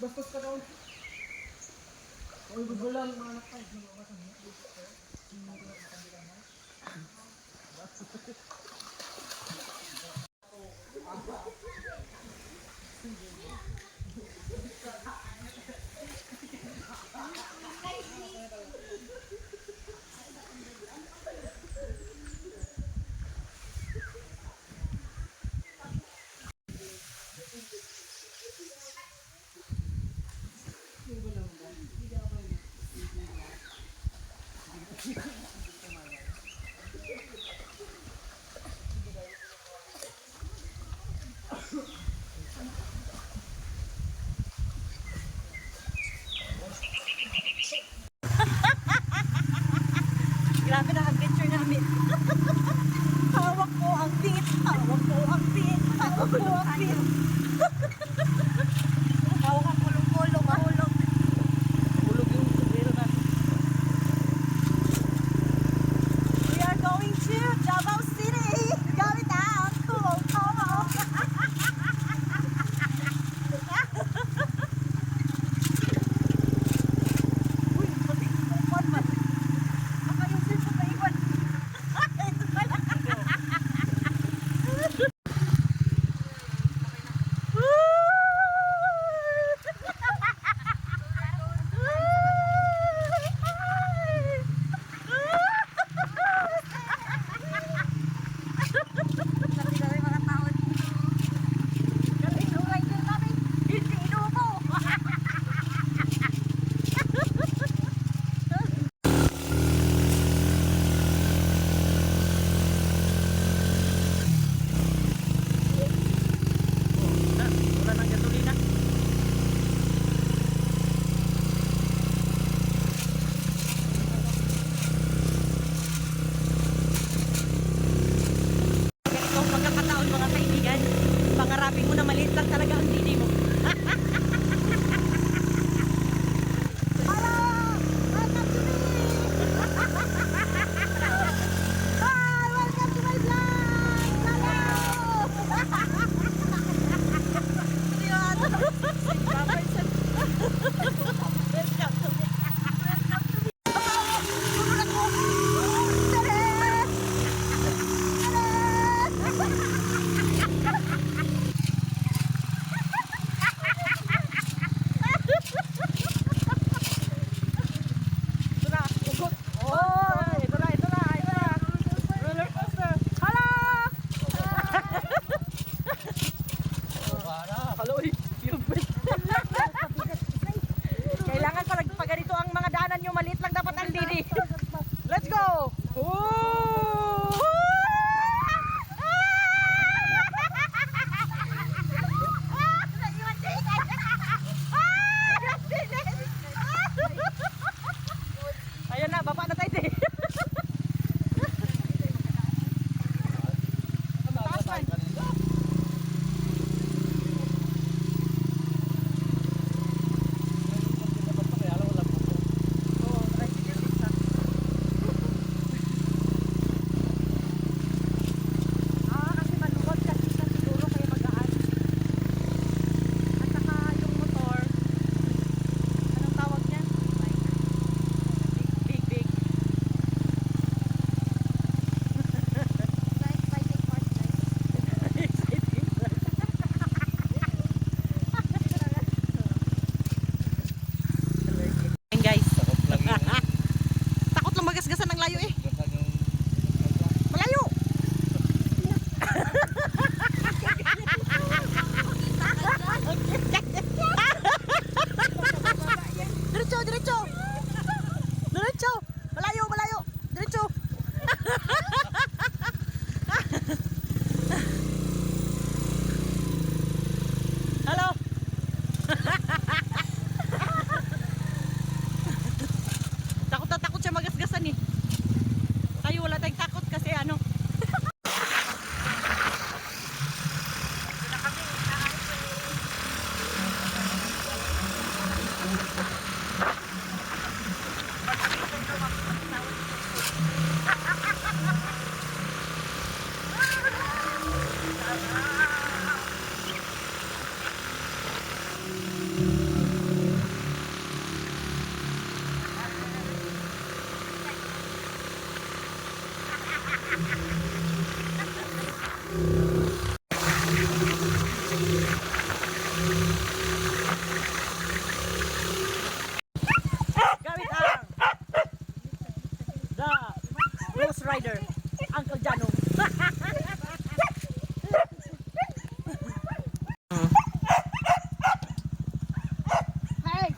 Bastos ka daw. Uy, bugulang mga anak tayo. Grabe na adventure namin. Hawak ko ang pit, hawak ko ang pit, hawak ko ang pit. Hawak ang kulong-kulong, mahulog. Hulog yung sombrero natin. We are going to Davao City. Going down. Cool, cool. Uy, pati kumpon man. Baka yung cellphone na iwan. Ito pala. Pangarapin mo na maliit lang talaga ang didi mo. Hello! Welcome to me! Hi! Welcome to my vlog! Hello! Kailangan pag ganito ang mga daanan nyo, maliit lang dapat ang didi. Let's go! Ayun na, baba na tayo din. Takot lang magasgasan ng layo eh. Malayo. Diretso, diretso. Diretso. Malayo, malayo. Diretso. Hello. Takot na takot siya magasgasan eh. Gamit ang The Rose Rider, Uncle Jano. Hey!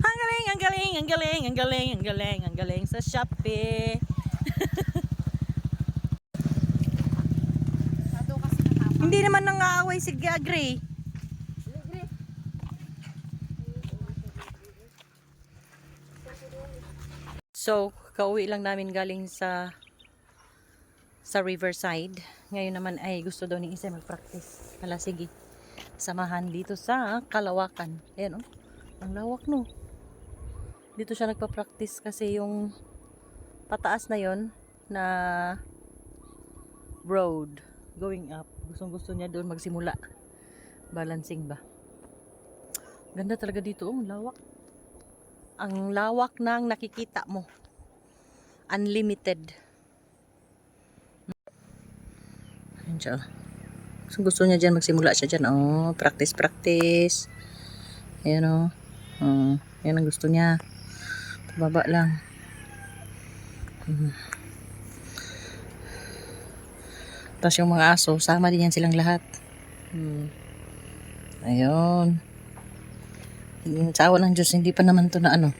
Ang galing, ang galing, ang galing, ang galing, ang galing, ang galing sa Shopee. Hindi naman nangaaway si Gray. So, kauwi lang namin galing sa Riverside. Ngayon naman ay gusto daw ni Isay mag-practice. Hala, sige. Samahan dito sa Kalawakan. Ayan, oh. Ang lawak, no. Dito siya nagpa-practice kasi yung pataas na yon na road going up. Gustong-gusto niya doon magsimula. Balancing ba? Ganda talaga dito, oh. Lawak. Ang lawak ng nakikita mo. Unlimited. Ayan siya. Gusto niya dyan, magsimula siya dyan. Oh, practice. Ayan, oh. Oh, yan ang gusto niya. Baba lang. Tapos yung mga aso, sama din yan silang lahat. Ayun. Sa awa ng Diyos, hindi pa naman to na ano.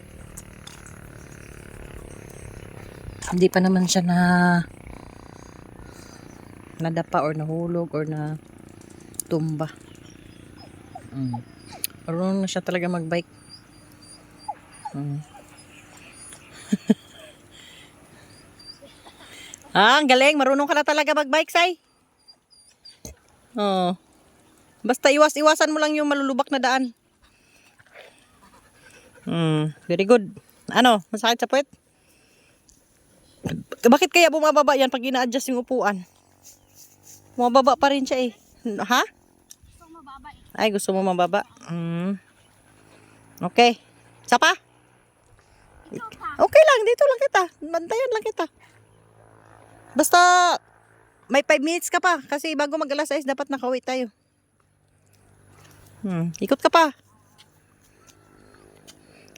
Hindi pa naman siya na nadapa or nahulog or na tumba. Marunong na siya talaga magbike. Ang galing. Marunong ka na talaga magbike, Say. Oh. Basta iwas-iwasan mo lang yung malulubak na daan. Very good. Ano? Masakit sa puwet? Bakit kaya bumababa yan pag ina-adjust yung upuan? Bumababa pa rin siya eh. Ha? Gusto mababa eh. Ay, gusto mo mababa? Okay. Isa pa? Okay lang. Dito lang kita. Bantayan lang kita. Basta may 5 minutes ka pa. Kasi bago mag alas 6 dapat nakauwi tayo. Ikot ka pa.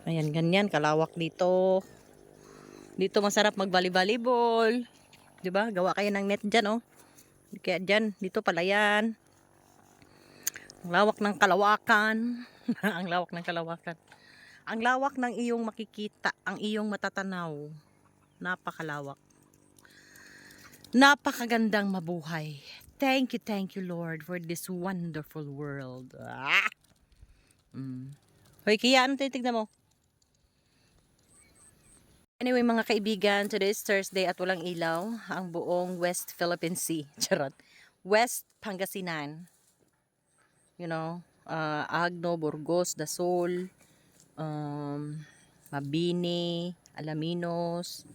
Ayan, ganyan. Kalawak dito. Dito masarap mag-volleyball. Diba? Gawa kayo ng net dyan, oh. Kaya dyan, dito palayan. Ang lawak ng Kalawakan. Ang lawak ng Kalawakan. Ang lawak ng iyong makikita, ang iyong matatanaw. Napakalawak. Napakagandang mabuhay. Thank you Lord for this wonderful world. Hoy, Kia, ano titignan mo? Anyway, mga kaibigan, today is Thursday at walang ilaw ang buong West Philippine Sea. Charot. West Pangasinan. You know, Agno, Burgos, Dasol, Mabini, Alaminos.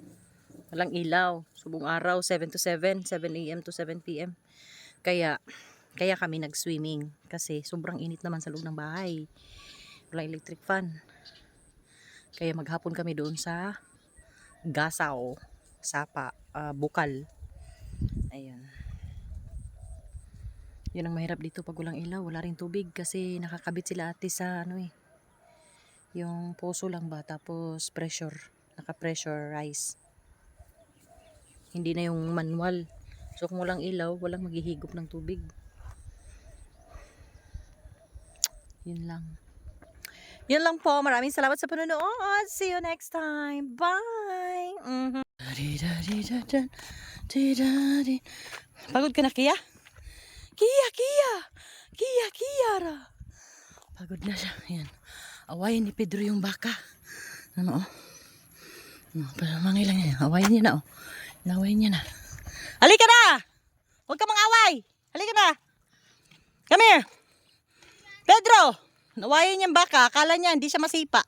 Walang ilaw. Subong araw, 7 to 7, 7 a.m. to 7 p.m. Kaya kami nag-swimming kasi sobrang init naman sa loob ng bahay. Walang electric fan. Kaya maghapon kami doon sa Gasaw, Sapa, Bukal. Ayan. Yun ang mahirap dito pag walang ilaw. Wala ring tubig kasi nakakabit sila ate sa ano eh. Yung poso lang ba tapos pressure. Naka-pressurize. Hindi na yung manual. So kung walang ilaw, walang maghihigop ng tubig. Yun lang. Yun lang po. Maraming salamat sa panonood. See you next time. Bye! Pagod ka na, Kia? Kiara. Pagod na siya. Ayan. Awayin ni Pedro yung baka. Ano, oh. Pero mangilang niya. Awayin niya na, oh. Nawayin niya na. Halika na! Huwag ka mang-away! Halika na! Come here! Pedro! Nawayin niyang baka. Akala niya hindi siya masipa.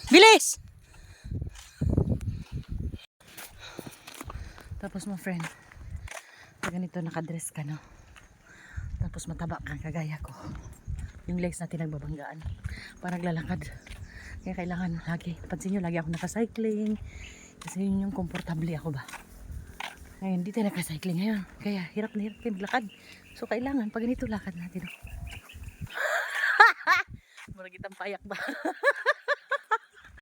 Bilis! Tapos mo friend. Pag ganito nakadress ka no. Tapos Tapos mataba kang kagaya ko. Yung legs natin nagbabanggaan. Parang naglalakad. Kaya kailangan lagi. Pansin nyo, lagi ako nakacycling. Kasi yun yung komportable ako ba. Ngayon, hindi tayo nakacycling ngayon. Kaya hirap na hirap kayo maglakad. So kailangan, pag ganito lakad natin. Murag itang payak ba?